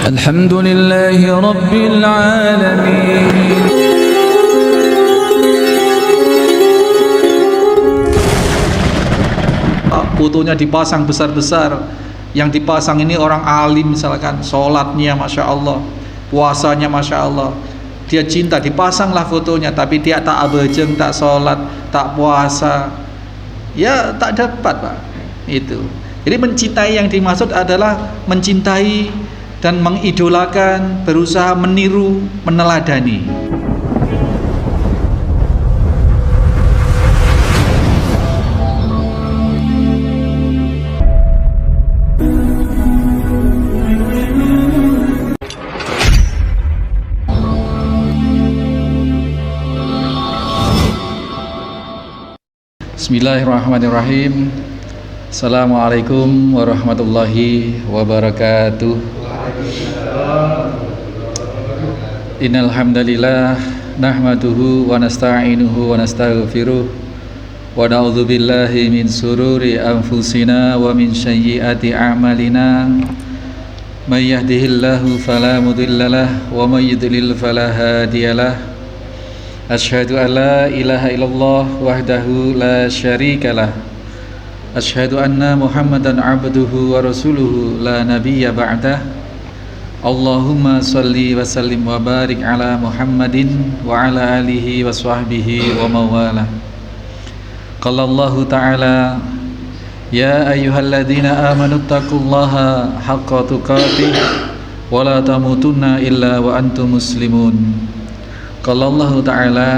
الحمد لله رب العالمين. Fotonya dipasang besar-besar. Yang dipasang ini orang alim misalkan, sholatnya Masya Allah, puasanya Masya Allah. Dia cinta, dipasanglah fotonya, tapi dia tak abejeng, tak sholat, tak puasa, ya tak dapat Pak. Itu. Jadi mencintai yang dimaksud adalah mencintai dan mengidolakan, berusaha meniru, meneladani. Bismillahirrahmanirrahim. Assalamualaikum warahmatullahi wabarakatuh. Innal hamdalillah nahmaduhu wa nasta'inuhu wa nastaghfiruh wa na'udzu billahi min sururi anfusina wa min sayyiati a'malina. May yahdihillahu fala mudhillalah wa may yudlil fala hadiyalah. Asyhadu an la ilaha illallah wahdahu la syarikalah. Asyhadu anna Muhammadan abduhu wa rasuluhu la nabiyya ba'dah. Allahumma salli wa sallim wa barik ala Muhammadin wa ala alihi wa sahbihi wa mawala. Qala Allah ta'ala, ya ayyuhalladzina amanu taqullaha haqqa tuqatih wa la tamutunna illa wa antum muslimun. Qala Allah ta'ala,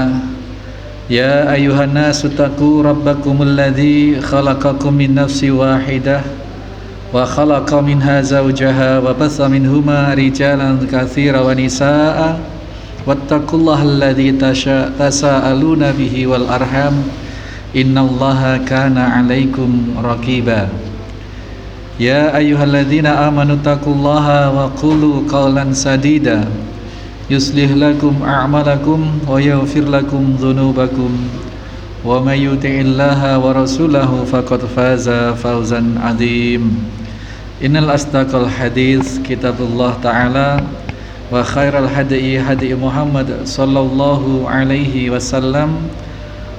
ya ayyuhan nasu taqu rabbakumul ladzi khalaqakum min nafsin wahidah wa khalaqa minha zawjaha wa batha minhuma rijalan katsiran wa nisaa'a wattaqullaha alladzi tasaaluna bihi wal arham innallaha kana 'alaikum raqiba. Ya ayyuhalladzina amanu taqullaha wa qulu qawlan sadida yuslih lakum a'malakum wa yaghfir lakum dhunubakum wa may yuti'illaha wa rasulahu faqad faza fawzan 'adzim. Innal asdaqal hadits kitabullah ta'ala wa khairal hadi hadi Muhammad sallallahu alaihi wasallam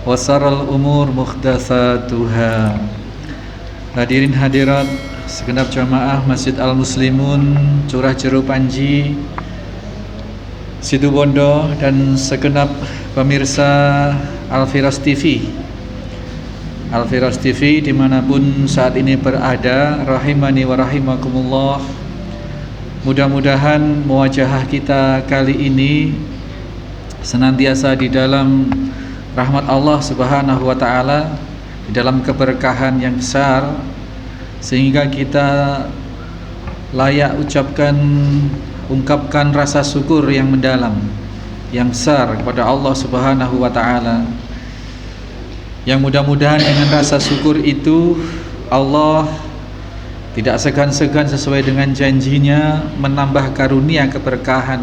wa sarral umur muhdatsatuha. Hadirin hadirat segenap jamaah Masjid Al Muslimun Curah Jero Panji Situbondo dan segenap pemirsa Al-Firas TV. Al-Firas TV dimanapun saat ini berada, rahimani wa rahimakumullah. Mudah-mudahan muwajahah kita kali ini senantiasa di dalam rahmat Allah Subhanahu wa taala, di dalam keberkahan yang besar, sehingga kita layak ungkapkan rasa syukur yang mendalam, yang besar kepada Allah Subhanahu wa ta'ala. Yang mudah-mudahan dengan rasa syukur itu Allah tidak segan-segan sesuai dengan janjinya menambah karunia keberkahan,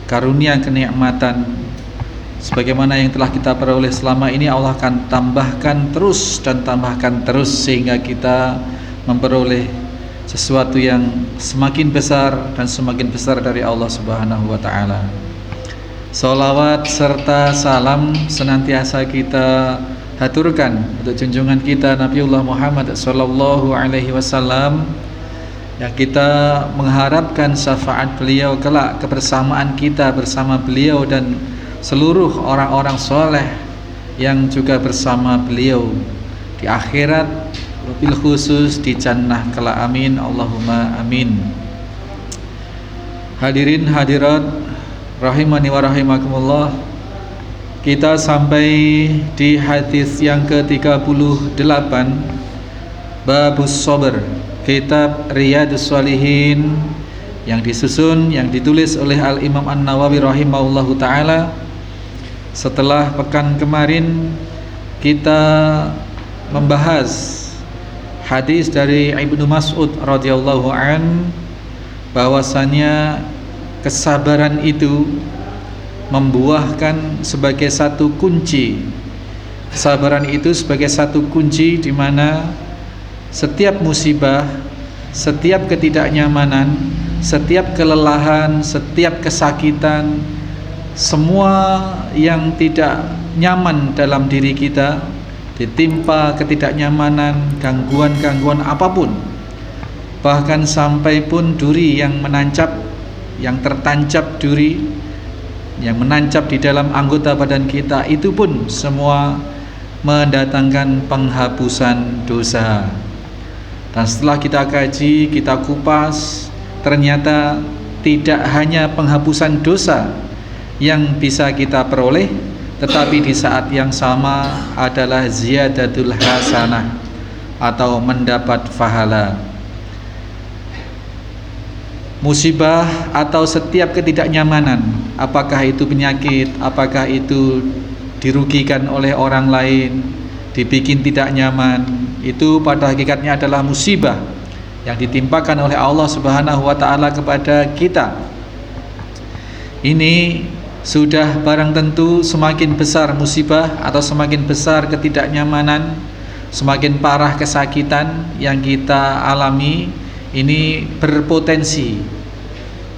karunia kenikmatan. Sebagaimana yang telah kita peroleh selama ini, Allah akan tambahkan terus dan tambahkan terus sehingga kita memperoleh sesuatu yang semakin besar dan semakin besar dari Allah Subhanahu wa ta'ala. Salawat serta salam senantiasa kita haturkan untuk junjungan kita Nabiullah Muhammad sallallahu alaihi wasallam, yang kita mengharapkan syafaat beliau kelak, kebersamaan kita bersama beliau dan seluruh orang-orang soleh yang juga bersama beliau di akhirat, wabil khusus di jannah kelak. Amin, Allahumma amin. Hadirin hadirat rahimani wa rahimakumullah, kita sampai di hadis yang ke-38, Babus Sabr, kitab Riyadhus Shalihin, yang disusun, yang ditulis oleh Al-Imam An-Nawawi rahimahullahu ta'ala. Setelah pekan kemarin kita membahas hadis dari Ibnu Mas'ud radhiyallahu an, bahwasanya kesabaran itu membuahkan sebagai satu kunci. Kesabaran itu sebagai satu kunci di mana setiap musibah, setiap ketidaknyamanan setiap kelelahan, setiap kesakitan, semua yang tidak nyaman dalam diri kita, ditimpa ketidaknyamanan, gangguan-gangguan apapun, bahkan sampai pun duri yang menancap, yang tertancap duri, yang menancap di dalam anggota badan kita, itu pun semua mendatangkan penghapusan dosa. Dan setelah kita kaji, kita kupas, ternyata tidak hanya penghapusan dosa yang bisa kita peroleh, tetapi di saat yang sama adalah ziyadatul hasanah atau mendapat pahala. Musibah atau setiap ketidaknyamanan, apakah itu penyakit, apakah itu dirugikan oleh orang lain, dibikin tidak nyaman, itu pada hakikatnya adalah musibah yang ditimpakan oleh Allah Subhanahu wa ta'ala kepada kita. Ini sudah barang tentu semakin besar musibah atau semakin besar ketidaknyamanan, semakin parah kesakitan yang kita alami, ini berpotensi,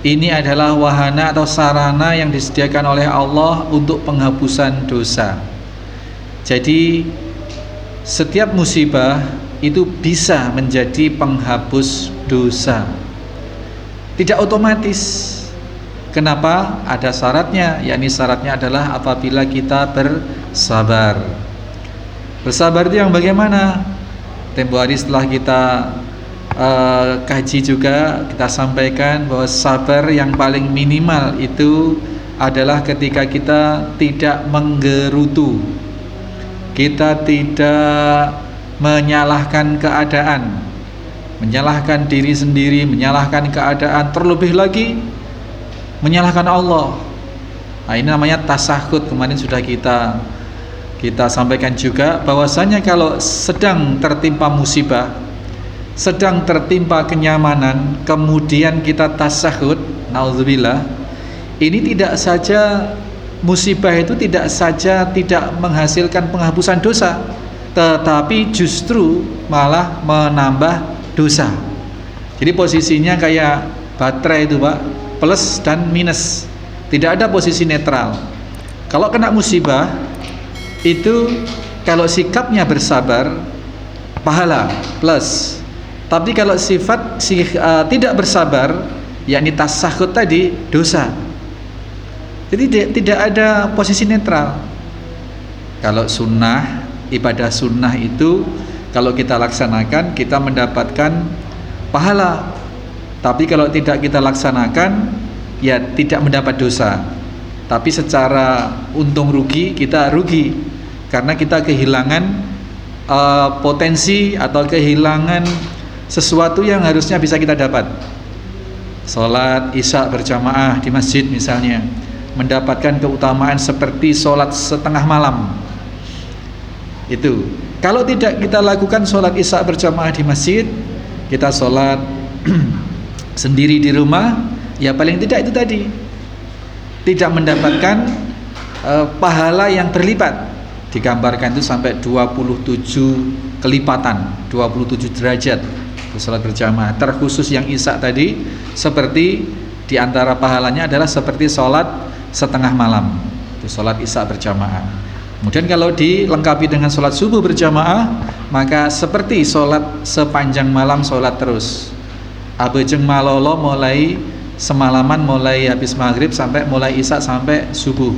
ini adalah wahana atau sarana yang disediakan oleh Allah untuk penghapusan dosa. Jadi setiap musibah itu bisa menjadi penghapus dosa, tidak otomatis. Kenapa? Ada syaratnya, yakni syaratnya adalah apabila kita bersabar. Bersabar itu yang bagaimana? Tempo hari setelah kita kaji juga, kita sampaikan bahwa sabar yang paling minimal itu adalah ketika kita tidak menggerutu, kita tidak menyalahkan keadaan, menyalahkan diri sendiri, menyalahkan keadaan, terlebih lagi menyalahkan Allah. Nah, ini namanya tasahud. Kemarin sudah kita sampaikan juga bahwasanya kalau sedang tertimpa musibah, sedang tertimpa kenyamanan, kemudian kita tasahud, naudzubillah, ini tidak saja musibah itu tidak saja tidak menghasilkan penghapusan dosa, tetapi justru malah menambah dosa. Jadi posisinya kayak baterai itu Pak, plus dan minus, tidak ada posisi netral. Kalau kena musibah itu, kalau sikapnya bersabar, pahala plus. Tapi kalau tidak bersabar, yakni tasahud tadi, dosa. Jadi tidak ada posisi netral. Kalau sunnah, ibadah sunnah itu kalau kita laksanakan, kita mendapatkan pahala. Tapi kalau tidak kita laksanakan, ya tidak mendapat dosa. Tapi secara untung rugi, kita rugi, karena kita kehilangan potensi atau kehilangan sesuatu yang harusnya bisa kita dapat. Sholat isya berjamaah di masjid misalnya, mendapatkan keutamaan seperti sholat setengah malam. Itu kalau tidak kita lakukan sholat isya berjamaah di masjid, kita sholat sendiri di rumah, ya paling tidak itu tadi, tidak mendapatkan pahala yang berlipat. Digambarkan itu sampai 27 kelipatan, 27 derajat sholat berjamaah. Terkhusus yang isya tadi, seperti diantara pahalanya adalah seperti sholat setengah malam, itu sholat isya berjamaah. Kemudian kalau dilengkapi dengan sholat subuh berjamaah, maka seperti sholat sepanjang malam, sholat terus. Abejeng malolo, mulai semalaman, mulai habis maghrib sampai mulai isya sampai subuh,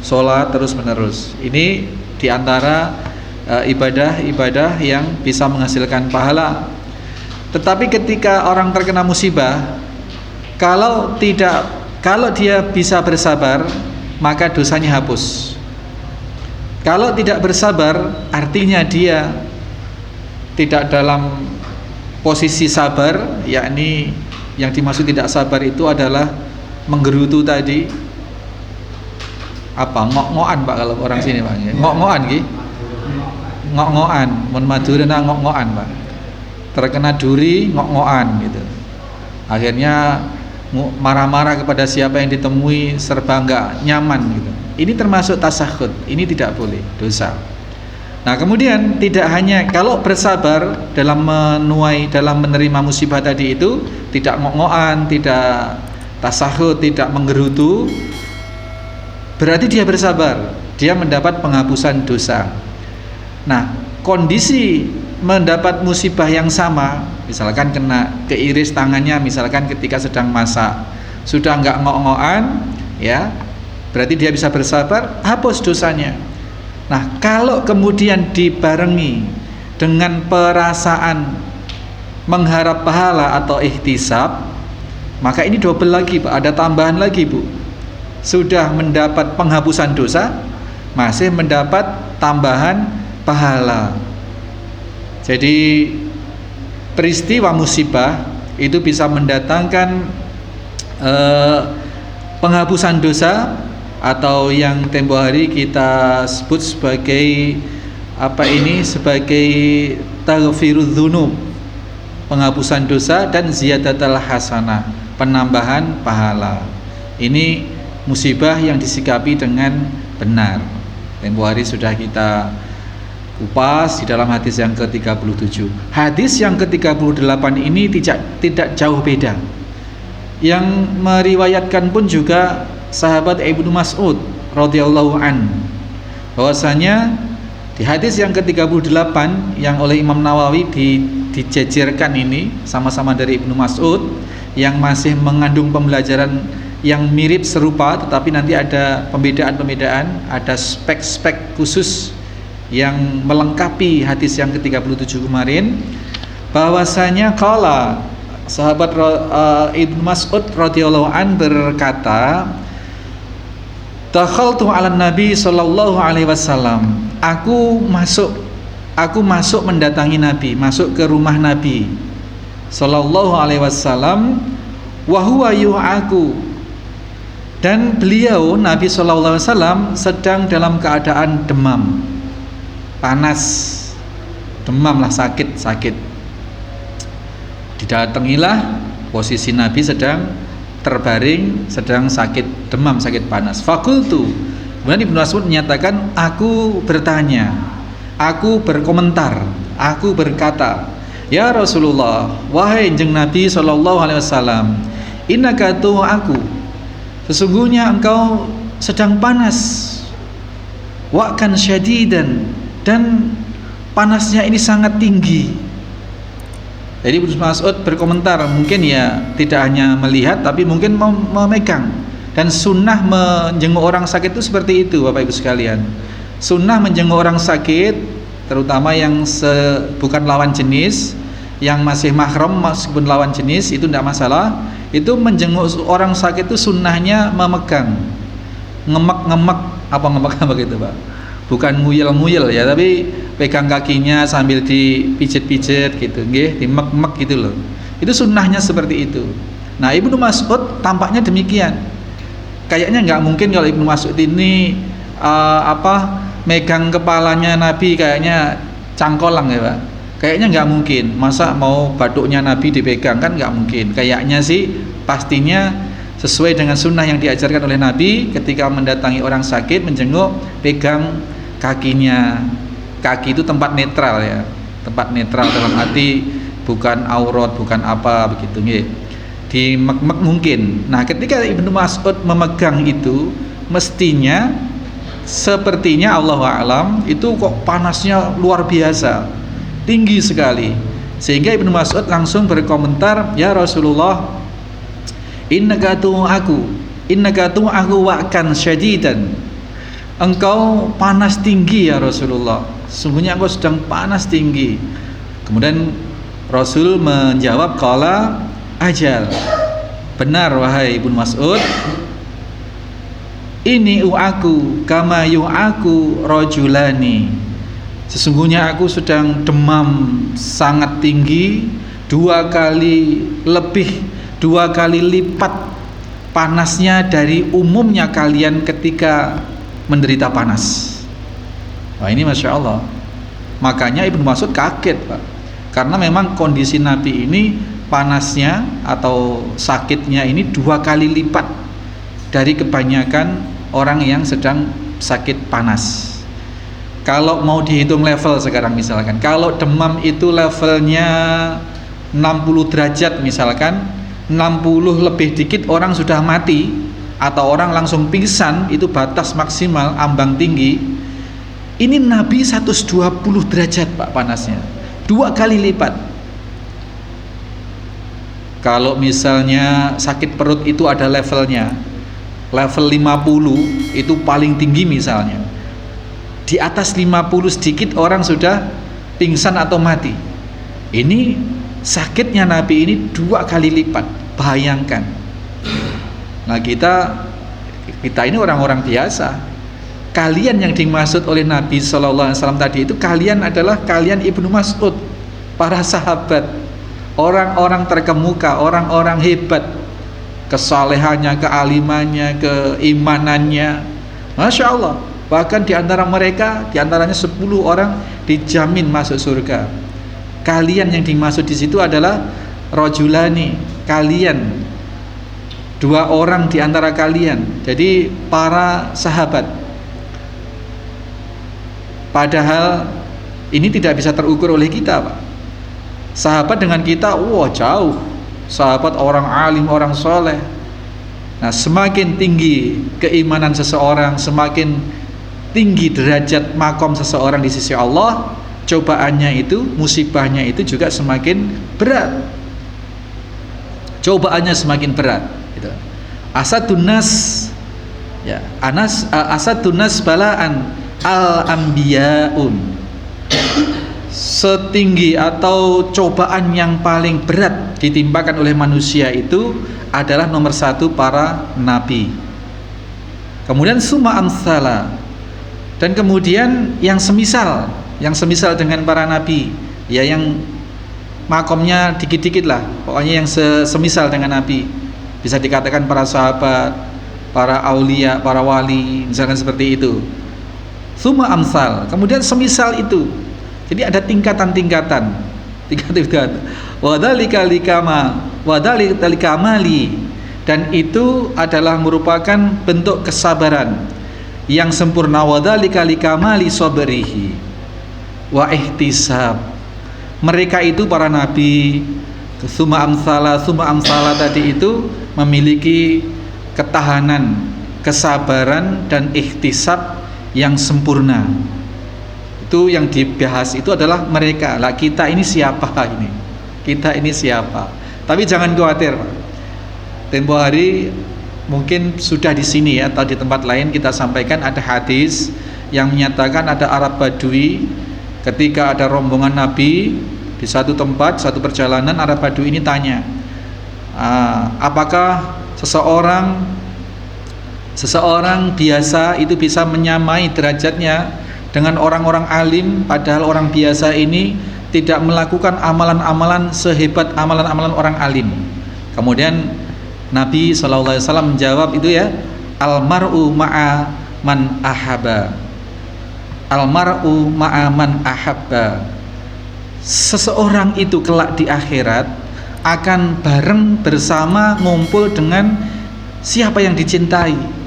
sholat terus menerus. Ini diantara ibadah-ibadah yang bisa menghasilkan pahala. Tetapi ketika orang terkena musibah, kalau dia bisa bersabar, maka dosanya hapus. Kalau tidak bersabar, artinya dia tidak dalam posisi sabar, yakni yang dimaksud tidak sabar itu adalah menggerutu tadi. Apa? Ngok-ngokan Pak kalau orang sini Pak. Ngok-ngokan ki? Ngok-ngokan, mun Madura ngok-ngokan Pak. Terkena duri, ngok-ngokan gitu. Akhirnya marah-marah kepada siapa yang ditemui, serba enggak nyaman gitu. Ini termasuk tasahud, ini tidak boleh, dosa. Nah, kemudian tidak hanya kalau bersabar dalam menuai, dalam menerima musibah tadi itu, tidak ngok-ngokan, tidak tasahud, tidak menggerutu, berarti dia bersabar, dia mendapat penghapusan dosa. Nah, kondisi mendapat musibah yang sama, misalkan kena keiris tangannya, misalkan ketika sedang masak, sudah nggak ngok-ngokan, ya, berarti dia bisa bersabar, hapus dosanya. Nah, kalau kemudian dibarengi dengan perasaan mengharap pahala atau ihtisab, maka ini double lagi, Pak, ada tambahan lagi, Bu. Sudah mendapat penghapusan dosa, masih mendapat tambahan pahala. Jadi peristiwa musibah itu bisa mendatangkan penghapusan dosa, atau yang tempo hari kita sebut sebagai sebagai taghfirudz dzunub, penghapusan dosa, dan ziyadatul hasanah, penambahan pahala. Ini musibah yang disikapi dengan benar. Tempo hari sudah kita kupas di dalam hadis yang ke-37. Hadis yang ke-38 ini tidak jauh beda. Yang meriwayatkan pun juga sahabat Ibnu Mas'ud radhiyallahu an, bahwasanya di hadis yang ke-38 yang oleh Imam Nawawi dijejerkan ini sama-sama dari Ibnu Mas'ud, yang masih mengandung pembelajaran yang mirip serupa, tetapi nanti ada pembedaan-pembedaan, ada spek-spek khusus yang melengkapi hadis yang ke-37 kemarin, bahwasanya qala sahabat Ibnu Mas'ud radhiyallahu an berkata, dakhaltu 'alan Nabi sallallahu alaihi wasallam. Aku masuk mendatangi Nabi, masuk ke rumah Nabi sallallahu alaihi wasallam, wa huwa yu'aku. Dan beliau Nabi sallallahu alaihi wasallam sedang dalam keadaan demam. Panas. Demam lah, sakit. Didatangilah, posisi Nabi sedang terbaring, sedang sakit demam, sakit panas. Fakultu, kemudian Ibnu Mas'ud menyatakan, aku bertanya, aku berkomentar, aku berkata, ya Rasulullah, wahai jeneng Nabi sallallahu alaihi wasallam, innaka aku, sesungguhnya engkau sedang panas, wa'kan syadidan, dan panasnya ini sangat tinggi. Jadi Ibnu Mas'ud berkomentar, mungkin ya tidak hanya melihat, tapi mungkin memegang. Dan sunnah menjenguk orang sakit itu seperti itu, Bapak Ibu sekalian. Sunnah menjenguk orang sakit, terutama yang bukan lawan jenis, yang masih mahram meskipun lawan jenis, itu tidak masalah. Itu menjenguk orang sakit itu sunnahnya memegang, ngemek-ngemek, apa gitu, Pak? Bukan nguyel-nguyel ya, tapi pegang kakinya sambil dipijit-pijit gitu, nggih, dimek-mek gitu loh. Itu sunnahnya seperti itu. Nah, Ibnu Mas'ud tampaknya demikian. Kayaknya nggak mungkin kalau Ibnu Mas'ud ini megang kepalanya Nabi kayaknya cangkolang ya, Pak. Kayaknya nggak mungkin. Masa mau batuknya Nabi dipegang, kan nggak mungkin. Kayaknya sih pastinya sesuai dengan sunnah yang diajarkan oleh Nabi, ketika mendatangi orang sakit, menjenguk, pegang kakinya. Kaki itu tempat netral ya, tempat netral dalam arti bukan aurat, bukan apa begitu nggih. Dimek-mek mungkin. Nah, ketika Ibnu Mas'ud memegang itu, mestinya sepertinya Allahu a'lam itu kok panasnya luar biasa, tinggi sekali, sehingga Ibnu Mas'ud langsung berkomentar, ya Rasulullah, innaka tu'aku wa'kan syadidan, engkau panas tinggi ya Rasulullah, sungguhnya engkau sedang panas tinggi. Kemudian Rasul menjawab, qala ajal, benar wahai Ibnu Mas'ud, ini u'aku kama yu'aku rajulani, sesungguhnya aku sedang demam sangat tinggi, 2 kali lipat panasnya dari umumnya kalian ketika menderita panas. Wah, ini Masya Allah. Makanya Ibnu Mas'ud kaget, Pak, karena memang kondisi Nabi ini panasnya atau sakitnya ini 2 kali lipat dari kebanyakan orang yang sedang sakit panas. Kalau mau dihitung level sekarang misalkan, kalau demam itu levelnya 60 derajat misalkan, 60 lebih dikit orang sudah mati atau orang langsung pingsan, itu batas maksimal ambang tinggi. Ini Nabi 120 derajat Pak panasnya, 2 kali lipat. Kalau misalnya sakit perut itu ada levelnya, level 50 itu paling tinggi misalnya. Di atas 50 sedikit orang sudah pingsan atau mati. Ini sakitnya Nabi ini 2 kali lipat. Bayangkan. Nah kita ini orang-orang biasa. Kalian yang dimaksud oleh Nabi SAW tadi itu, kalian adalah kalian Ibnu Mas'ud, para sahabat, orang-orang terkemuka, orang-orang hebat, kesalehannya, kealimannya, keimanannya, Masya Allah. Bahkan di antara mereka, di antaranya 10 orang dijamin masuk surga. Kalian yang dimaksud di situ adalah rajulani, kalian 2 orang di antara kalian. Jadi para sahabat. Padahal ini tidak bisa terukur oleh kita, Pak. Sahabat dengan kita, wah jauh. Sahabat orang alim, orang soleh. Nah, semakin tinggi keimanan seseorang, semakin tinggi derajat makom seseorang di sisi Allah, cobaannya itu, musibahnya itu juga semakin berat. Cobaannya semakin berat. Gitu. Asadun nas, ya, asadun nas balaan al-anbiyaun. Setinggi atau cobaan yang paling berat ditimpakan oleh manusia itu adalah nomor 1 para nabi. Kemudian summa amsala, dan kemudian yang semisal dengan para nabi, ya yang makomnya dikit-dikit lah, pokoknya yang semisal dengan nabi, bisa dikatakan para sahabat, para aulia, para wali, misalkan seperti itu. Summa amsal, kemudian semisal itu. Jadi ada tingkatan-tingkatan. Wadzalika likamali, dan itu adalah merupakan bentuk kesabaran yang sempurna. Wadzalika likamali sabrihi wa ihtisab. Mereka itu para nabi, summa amsala tadi itu memiliki ketahanan, kesabaran dan ihtisab yang sempurna. Itu yang dibahas itu adalah mereka. Lah kita ini siapa ini? Kita ini siapa? Tapi jangan khawatir. Tempo hari mungkin sudah di sini ya, atau di tempat lain kita sampaikan ada hadis yang menyatakan ada Arab Badui ketika ada rombongan Nabi di satu tempat, satu perjalanan, Arab Badui ini tanya, apakah seseorang biasa itu bisa menyamai derajatnya dengan orang-orang alim, padahal orang biasa ini tidak melakukan amalan-amalan sehebat amalan-amalan orang alim. Kemudian Nabi SAW menjawab itu ya, almar'u ma'a man ahabba, almar'u ma'a man ahabba. Seseorang itu kelak di akhirat akan bareng bersama, ngumpul dengan siapa yang dicintai.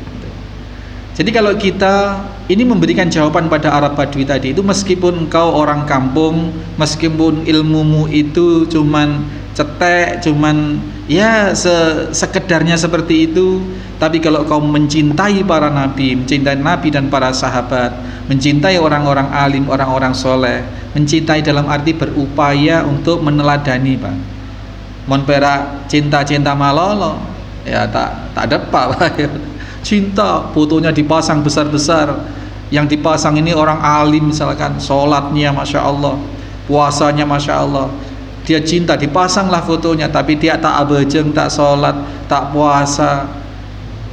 Jadi kalau kita ini memberikan jawaban pada Arab Badui tadi itu, meskipun engkau orang kampung, meskipun ilmumu itu cuman cetek, cuman ya sekedarnya seperti itu, tapi kalau kau mencintai para nabi, mencintai nabi dan para sahabat, mencintai orang-orang alim, orang-orang soleh, mencintai dalam arti berupaya untuk meneladani, Pak. Mon perak cinta-cinta malolo, ya tak ada Pak. Cinta, fotonya dipasang besar-besar. Yang dipasang ini orang alim misalkan, sholatnya Masya Allah, puasanya Masya Allah. Dia cinta, dipasanglah fotonya, tapi dia tak abejeng, tak sholat, tak puasa,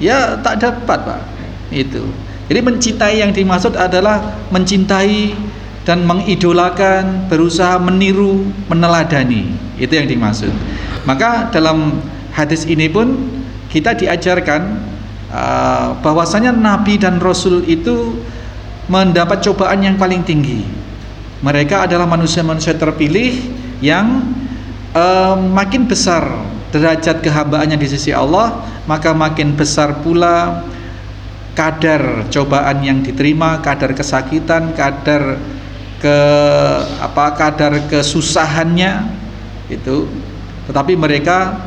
ya tak dapat, Pak. Itu. Jadi mencintai yang dimaksud adalah mencintai dan mengidolakan, berusaha meniru, meneladani. Itu yang dimaksud. Maka dalam hadis ini pun kita diajarkan bahwasanya Nabi dan Rasul itu mendapat cobaan yang paling tinggi. Mereka adalah manusia-manusia terpilih yang makin besar derajat kehambaannya di sisi Allah, maka makin besar pula kadar cobaan yang diterima, kadar kesakitan, kadar kesusahannya itu, tetapi mereka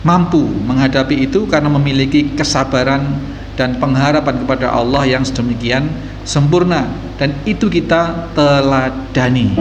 mampu menghadapi itu karena memiliki kesabaran dan pengharapan kepada Allah yang sedemikian sempurna, dan itu kita teladani.